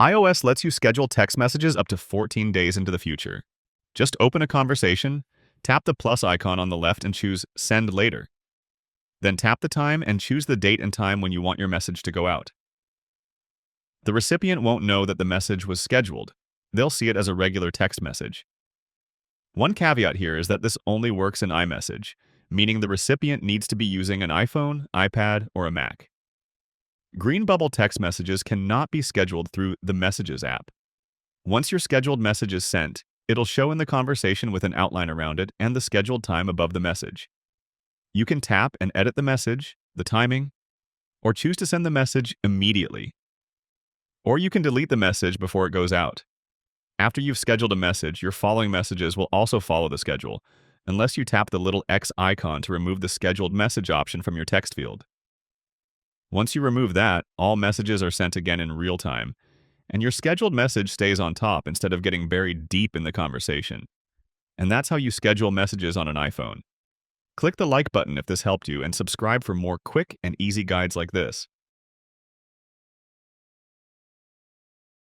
iOS lets you schedule text messages up to 14 days into the future. Just open a conversation, tap the plus icon on the left and choose Send Later. Then tap the time and choose the date and time when you want your message to go out. The recipient won't know that the message was scheduled. They'll see it as a regular text message. One caveat here is that this only works in iMessage, meaning the recipient needs to be using an iPhone, iPad, or a Mac. Green bubble text messages cannot be scheduled through the Messages app. Once your scheduled message is sent, it'll show in the conversation with an outline around it and the scheduled time above the message. You can tap and edit the message, the timing, or choose to send the message immediately. Or you can delete the message before it goes out. After you've scheduled a message, your following messages will also follow the schedule, unless you tap the little X icon to remove the scheduled message option from your text field. Once you remove that, all messages are sent again in real time, and your scheduled message stays on top instead of getting buried deep in the conversation. And that's how you schedule messages on an iPhone. Click the like button if this helped you and subscribe for more quick and easy guides like this.